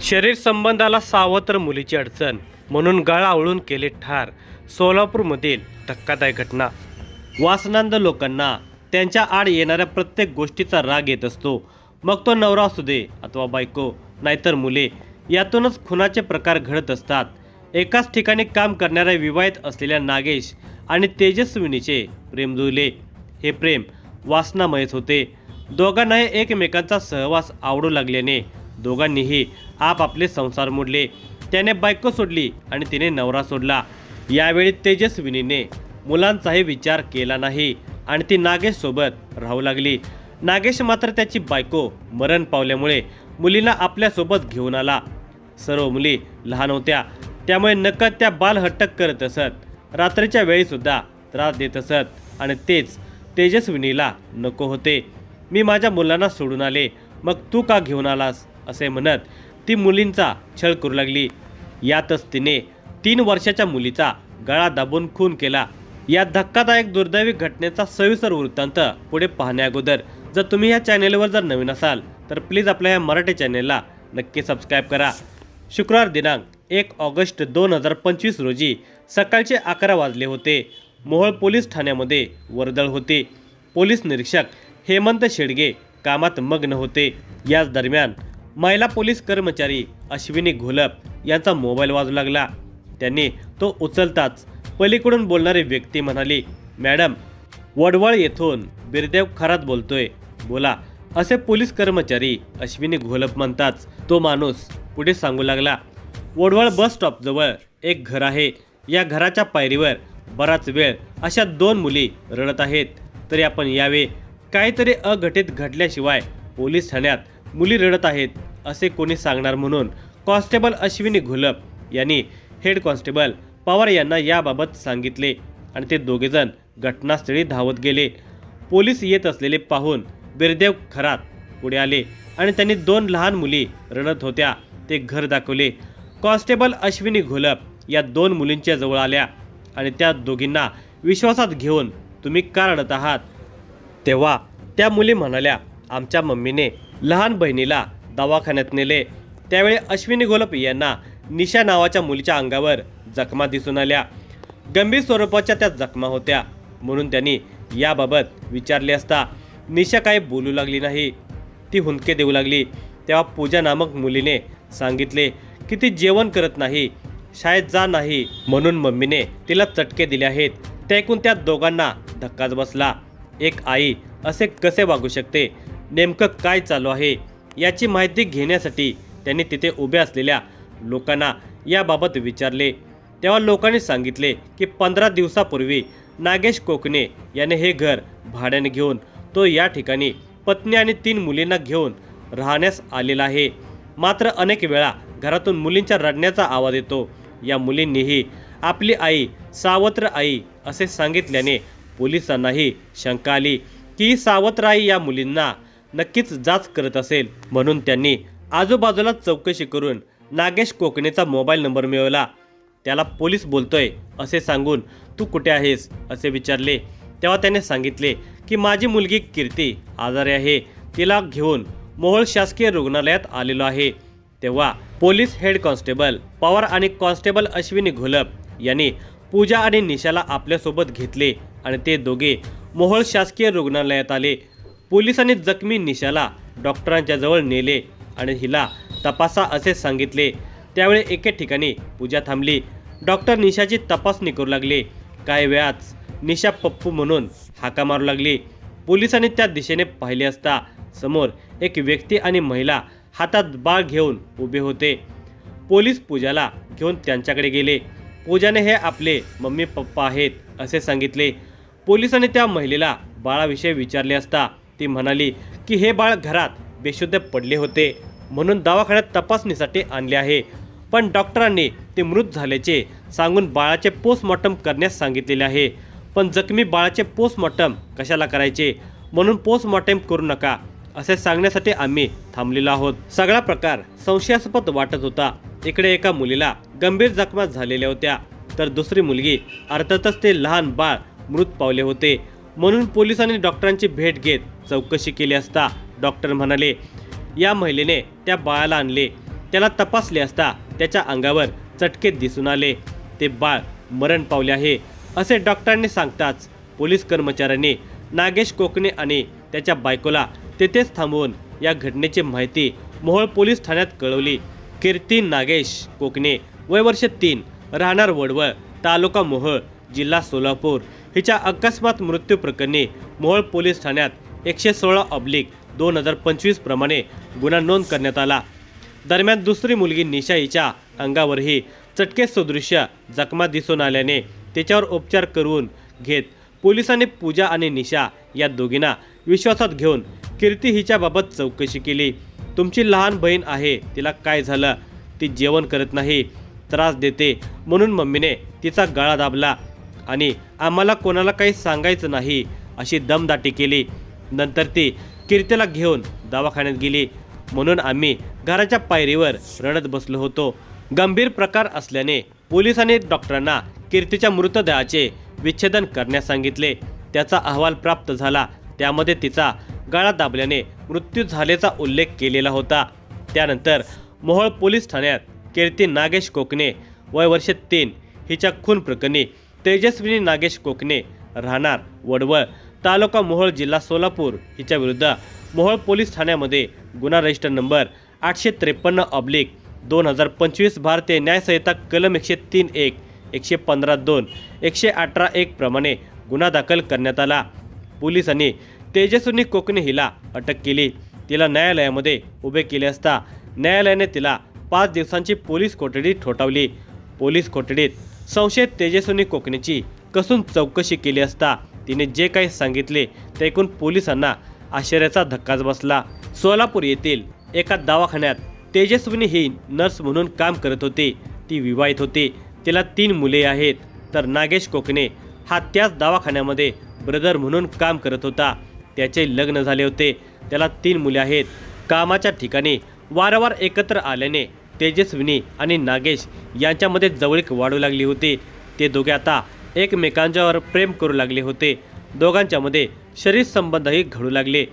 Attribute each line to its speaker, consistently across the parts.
Speaker 1: शरीर संबंधाला सावत्र मुलीची अडचण म्हणून गळा आवळून केले ठार. सोलापूरमधील धक्कादायक घटना. वासनांध लोकांना त्यांच्या आड येणाऱ्या प्रत्येक गोष्टीचा राग येत असतो. मग तो नवरा असू दे अथवा बायको, नाहीतर मुले. यातूनच खुनाचे प्रकार घडत असतात. एकाच ठिकाणी काम करणाऱ्या विवाहित असलेल्या नागेश आणि तेजस्विनीचे प्रेम जुळले. हे प्रेम वासनामयच होते. दोघांनाही एकमेकांचा सहवास आवडू लागल्याने दोघांनीही आपापले संसार मोडले. त्याने बायको सोडली आणि तिने नवरा सोडला. यावेळी तेजस्विनीने मुलांचाही विचार केला नाही आणि ती नागेश सोबत राहू लागली. नागेश मात्र त्याची बायको मरण पावल्यामुळे मुलींना आपल्यासोबत घेऊन आला. सर्व मुली लहान होत्या, त्यामुळे नकळत त्या बालहट्ट करत असत. रात्रीच्या वेळीसुद्धा त्रास देत असत आणि तेच तेजस्विनीला नको होते. मी माझ्या मुलांना सोडून आले, मग तू का घेऊन आलास असे म्हणत ती मुलींचा छळ करू लागली. यातच तिने 3 वर्षाच्या मुलीचा गळा दाबून खून केला. या धक्कादायक दुर्दैवी घटनेचा सविस्तर वृत्तांत पुढे पाहण्याअगोदर जर तुम्ही या चॅनेलवर जर नवीन असाल तर प्लीज आपल्या या मराठी चॅनेलला नक्की सबस्क्राईब करा. शुक्रवार दिनांक 1 ऑगस्ट 2025 रोजी सकाळचे 11 वाजले होते. मोहोळ पोलीस ठाण्यामध्ये वर्दळ होते. पोलीस निरीक्षक हेमंत शेडगे कामात मग्न होते. याच दरम्यान महिला पोलीस कर्मचारी अश्विनी घोलप यांचा मोबाईल वाजू लागला. त्यांनी तो उचलताच पलीकडून बोलणारी व्यक्ती म्हणाली, मॅडम, वडवळ येथून बिरदेव खरात बोलतोय, बोला, असे पोलीस कर्मचारी अश्विनी घोलप म्हणताच तो माणूस पुढे सांगू लागला, वडवळ बस स्टॉपजवळ एक घर आहे. या घराच्या पायरीवर बराच वेळ अशा 2 मुली रडत आहेत. तरी आपण यावे. काहीतरी अघटित घडल्याशिवाय पोलीस ठाण्यात मुली रडत आहेत असे कोणी सांगणार म्हणून कॉन्स्टेबल अश्विनी घोलप यांनी हेड कॉन्स्टेबल पवार यांना याबाबत सांगितले आणि ते दोघेजण घटनास्थळी धावत गेले. पोलीस येत असलेले पाहून बिरदेव खरात पुढे आले आणि त्यांनी 2 लहान मुली रडत होत्या ते घर दाखवले. कॉन्स्टेबल अश्विनी घोलप या 2 मुलींच्या जवळ आल्या आणि त्या दोघींना विश्वासात घेऊन तुम्ही का रडत आहात? तेव्हा त्या मुली म्हणाल्या, आमच्या मम्मीने लहान बहिणीला दवाखान्यात नेले. त्यावेळी अश्विनी घोलप यांना निशा नावाच्या मुलीच्या अंगावर जखमा दिसून आल्या. गंभीर स्वरूपाच्या त्या जखमा होत्या म्हणून त्यांनी याबाबत विचारले असता निशा काही बोलू लागली नाही. ती हुंदके देऊ लागली. तेव्हा पूजा नामक मुलीने सांगितले की ती जेवण करत नाही, शाळेत जा नाही म्हणून मम्मीने तिला चटके दिले आहेत. ते ऐकून त्या दोघांना धक्काच बसला. एक आई असे कसे वागू शकते? नेमकं काय चालू आहे याची माहिती घेण्यासाठी त्यांनी तिथे उभ्या असलेल्या लोकांना याबाबत विचारले. तेव्हा लोकांनी सांगितले की 15 दिवसापूर्वी नागेश कोकणे याने हे घर भाड्याने घेऊन तो या ठिकाणी पत्नी आणि 3 मुलींना घेऊन राहण्यास आलेला आहे. मात्र अनेक वेळा घरातून मुलींच्या रडण्याचा आवाज येतो. या मुलींनीही आपली आई सावत्र आई असे सांगितल्याने पोलिसांनाही शंका आली की ही सावत्र आई या मुलींना नक्कीच जाच करत असेल. म्हणून त्यांनी आजूबाजूला चौकशी करून नागेश कोकणेचा मोबाईल नंबर मिळवला. त्याला पोलीस बोलतोय असे सांगून तू कुठे आहेस असे विचारले. तेव्हा त्याने सांगितले की माझी मुलगी कीर्ती आजारी आहे, तिला घेऊन मोहोळ शासकीय रुग्णालयात आलेलो आहे. तेव्हा पोलीस हेड कॉन्स्टेबल पवार आणि कॉन्स्टेबल अश्विनी घोलप यांनी पूजा आणि निशाला आपल्यासोबत घेतले आणि ते दोघे मोहोळ शासकीय रुग्णालयात आले. पोलिसांनी जखमी निशाला डॉक्टरांच्या जवळ नेले आणि हिला तपासा असे सांगितले. त्यावेळी एके ठिकाणी पूजा थांबली. डॉक्टर निशाची तपासणी करू लागले. काही वेळाच निशा पप्पू म्हणून हाका मारू लागली. पोलिसांनी त्या दिशेने पाहिले असता समोर एक व्यक्ती आणि महिला हातात बाळ घेऊन उभे होते. पोलीस पूजाला घेऊन त्यांच्याकडे गेले. पूजाने हे आपले मम्मी पप्पा आहेत असे सांगितले. पोलिसांनी त्या महिलेला बाळाविषयी विचारले असता ती म्हणाली की हे बाळ घरात बेशुद्ध पडले होते म्हणून दवाखान्यात तपासणीसाठी आणले आहे, पण डॉक्टरांनी ते मृत झाल्याचे सांगून बाळाचे पोस्टमॉर्टम करण्यास सांगितलेले आहे. पण जखमी बाळाचे पोस्टमॉर्टम कशाला करायचे? म्हणून पोस्टमॉर्टम करू नका असे सांगण्यासाठी आम्ही थांबलेलो आहोत. सगळा प्रकार संशयास्पद वाटत होता. इकडे एका मुलीला गंभीर जखमा झालेल्या होत्या तर दुसरी मुलगी अर्थातच ते लहान बाळ मृत पावले होते. म्हणून पोलिसांनी डॉक्टरांची भेट घेत चौकशी केली असता डॉक्टर म्हणाले, या महिलेने त्या बाळाला आणले. त्याला तपासले असता त्याच्या अंगावर चटके दिसून आले. ते बाळ मरण पावले आहे असे डॉक्टरांनी सांगताच पोलीस कर्मचाऱ्यांनी नागेश कोकणे आणि त्याच्या बायकोला तेथेच थांबवून या घटनेची माहिती मोहोळ पोलीस ठाण्यात कळवली. कीर्ती नागेश कोकणे, वय वर्ष 3, राहणार वडवळ, तालुका मोहोळ, जिल्हा सोलापूर हिच्या अकस्मात मृत्यू प्रकरणी मोहोळ पोलीस ठाण्यात 116/2025 प्रमाणे गुन्हा नोंद करण्यात आला. दरम्यान दुसरी मुलगी निशा हिच्या अंगावरही चटके सदृश्य जखमा दिसून आल्याने तिच्यावर उपचार करून घेत पोलिसांनी पूजा आणि निशा या दोघींना विश्वासात घेऊन कीर्ती हिच्याबाबत चौकशी केली. तुमची लहान बहीण आहे, तिला काय झालं? ती जेवण करत नाही, त्रास देते म्हणून मम्मीने तिचा गळा दाबला आणि आम्हाला कोणाला काही सांगायचं नाही अशी दमदाटी केली. नंतर ती कीर्तीला घेऊन दवाखान्यात गेली म्हणून आम्ही घराच्या पायरीवर रडत बसलो होतो. गंभीर प्रकार असल्याने पोलिसांनी डॉक्टरांना कीर्तीच्या मृतदेहाचे विच्छेदन करण्यास सांगितले. त्याचा अहवाल प्राप्त झाला. त्यामध्ये तिचा गळा दाबल्याने मृत्यू झाल्याचा उल्लेख केलेला होता. त्यानंतर मोहोळ पोलीस ठाण्यात कीर्ती नागेश कोकणे, वय वर्ष 3 हिच्या खून प्रकरणी तेजस्विनी नागेश कोकणे, राहणार वडवळ, तालुका मोहोळ, जिल्हा सोलापूर हिच्या विरुद्ध मोहोळ पोलीस ठाण्यामध्ये गुन्हा रजिस्टर नंबर 853/2025 भारतीय न्याय संहिता कलम 103(1), 115(2), 118(1) प्रमाणे गुन्हा दाखल करण्यात आला. पोलिसांनी तेजस्विनी कोकणे हिला अटक केली. तिला न्यायालयामध्ये उभे केले असता न्यायालयाने तिला 5 दिवसांची पोलीस कोठडी ठोठावली. पोलीस कोठडीत संशयित तेजस्विनी कोकणेची कसून चौकशी केली असता तिने जे काही सांगितले ते ऐकून पोलिसांना आश्चर्याचा धक्काच बसला. सोलापूर येथील एका दवाखान्यात तेजस्विनी ही नर्स म्हणून काम करत होती. ती विवाहित होती. तिला 3 मुले आहेत. तर नागेश कोकणे हा त्याच दवाखान्यामध्ये ब्रदर म्हणून काम करत होता. त्याचे लग्न झाले होते. त्याला 3 मुले आहेत. कामाच्या ठिकाणी वारंवार एकत्र आल्याने तेजस्विनी आणि नागेश यांच्यामध्ये जवळीक वाढू लागली होती. ते दोघे आता एकमेकांच्यावर प्रेम करू लागले होते. दोघांच्यामध्ये शरीर संबंधही घडू लागले.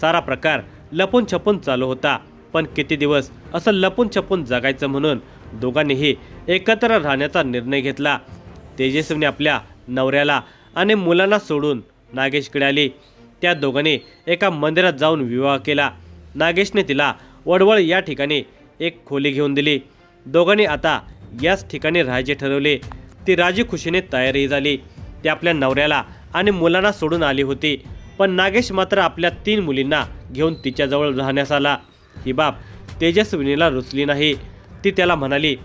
Speaker 1: सारा प्रकार लपून छपून चालू होता. पण किती दिवस असं लपून छपून जगायचं म्हणून दोघांनीही एकत्र राहण्याचा निर्णय घेतला. तेजस्विनी आपल्या नवऱ्याला आणि मुलांना सोडून नागेशकडे आली. त्या दोघांनी एका मंदिरात जाऊन विवाह केला. नागेशने तिला वडवळ या ठिकाणी एक खोली घेऊन दिली. दोघांनी आता याच ठिकाणी राहायचे ठरवले. ती राजी खुशीने तयारी झाली. ती आपल्या नवऱ्याला आणि मुलांना सोडून आली होती. पण नागेश मात्र आपल्या 3 मुलींना घेऊन तिच्याजवळ राहण्यास आला. ही बाब तेजस्विनीला रुचली नाही. ती त्याला म्हणाली,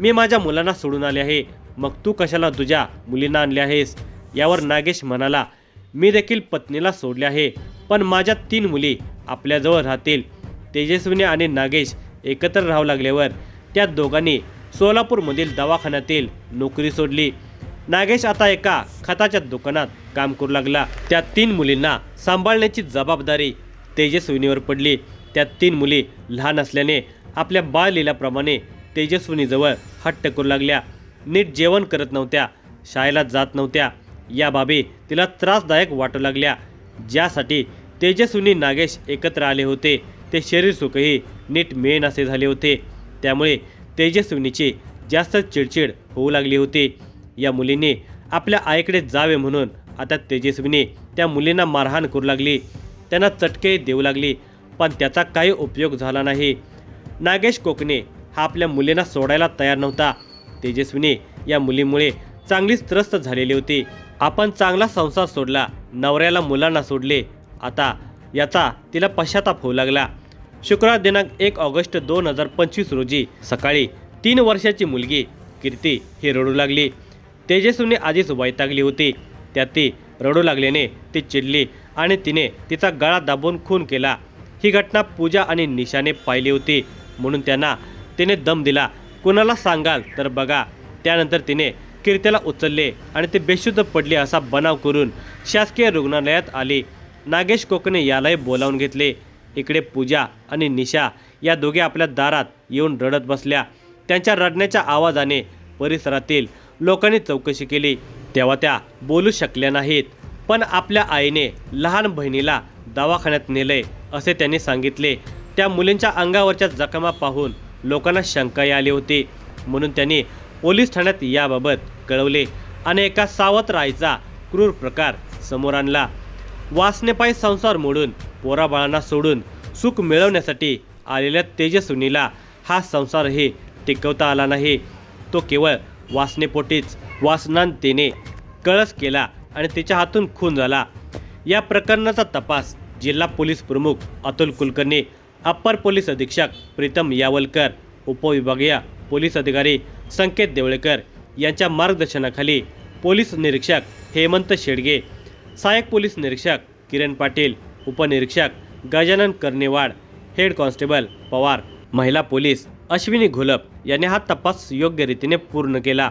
Speaker 1: मी माझ्या मुलांना सोडून आले आहे, मग तू कशाला तुझ्या मुलींना आणले आहेस? यावर नागेश म्हणाला, मी देखील पत्नीला सोडले आहे, पण माझ्या 3 मुली आपल्याजवळ राहतील. तेजस्विनी आणि नागेश एकत्र राहू लागल्यावर त्या दोघांनी सोलापूरमधील दवाखान्यातील नोकरी सोडली. नागेश आता एका खताच्या दुकानात काम करू लागला. त्या 3 मुलींना सांभाळण्याची जबाबदारी तेजस्विनीवर पडली. त्या 3 मुली लहान असल्याने आपल्या बाळलीलाप्रमाणे तेजस्विनीजवळ हट्ट करू लागल्या. नीट जेवण करत नव्हत्या, शाळेला जात नव्हत्या. या बाबी तिला त्रासदायक वाटू लागल्या. ज्यासाठी तेजस्विनी नागेश एकत्र आले होते ते शरीर सुखही नीट मिळेनासे झाले होते. त्यामुळे तेजस्विनीची जास्त चिडचिड होऊ लागली होती. या मुलींनी आपल्या आईकडे जावे म्हणून आता तेजस्विनी त्या मुलींना मारहाण करू लागली. त्यांना चटके देऊ लागली. पण त्याचा काही उपयोग झाला नाही. नागेश कोकणे हा आपल्या मुलींना सोडायला तयार नव्हता. तेजस्विनी या मुलीमुळे चांगलीच त्रस्त झालेली होती. आपण चांगला संसार सोडला, नवऱ्याला मुलांना सोडले, आता याचा तिला पश्चाताप होऊ लागला. शुक्रवार दिनांक 1 ऑगस्ट 2025 रोजी सकाळी 3 वर्षाची मुलगी कीर्ती ही रडू लागली. तेजस्विनी आधीच वैतागली होती. त्यात ती रडू लागल्याने ती चिडली आणि तिने तिचा गळा दाबून खून केला. ही घटना पूजा आणि निशाने पाहिली होती म्हणून त्यांना तिने दम दिला. कुणाला सांगाल तर बघा. त्यानंतर तिने कीर्तीला उचलले आणि ती बेशुद्ध पडली असा बनाव करून शासकीय रुग्णालयात आली. नागेश कोकणे यालाही बोलावून घेतले. इकडे पूजा आणि निशा या दोघे आपल्या दारात येऊन रडत बसल्या. त्यांच्या रडण्याच्या आवाजाने परिसरातील लोकांनी चौकशी केली. तेव्हा त्या बोलू शकल्या नाहीत. पण आपल्या आईने लहान बहिणीला दवाखान्यात नेलंय असे त्यांनी सांगितले. त्या मुलींच्या अंगावरच्या जखमा पाहून लोकांना शंका आली होती, म्हणून त्यांनी पोलीस ठाण्यात याबाबत कळवले आणि एका सावत्र आईचा क्रूर प्रकार समोर आणला. वासनेपायी संसार मोडून पोराबाळांना सोडून सुख मिळवण्यासाठी आलेल्या तेजस्विनीला हा संसारही टिकवता आला नाही. तो केवळ वासनेपोटीच वासनांतेने कळस केला आणि तिच्या हातून खून झाला. या प्रकरणाचा तपास जिल्हा पोलीस प्रमुख अतुल कुलकर्णी, अप्पर पोलीस अधीक्षक प्रीतम यावलकर, उपविभागीय पोलीस अधिकारी संकेत देवळेकर यांच्या मार्गदर्शनाखाली पोलीस निरीक्षक हेमंत शेडगे, सहाय्यक पोलीस निरीक्षक किरण पाटील, उपनिरीक्षक गजानन कर्नेवाड, हेड कॉन्स्टेबल पवार, महिला पोलीस अश्विनी घोलप यांनी हा तपास योग्य रीतीने पूर्ण केला.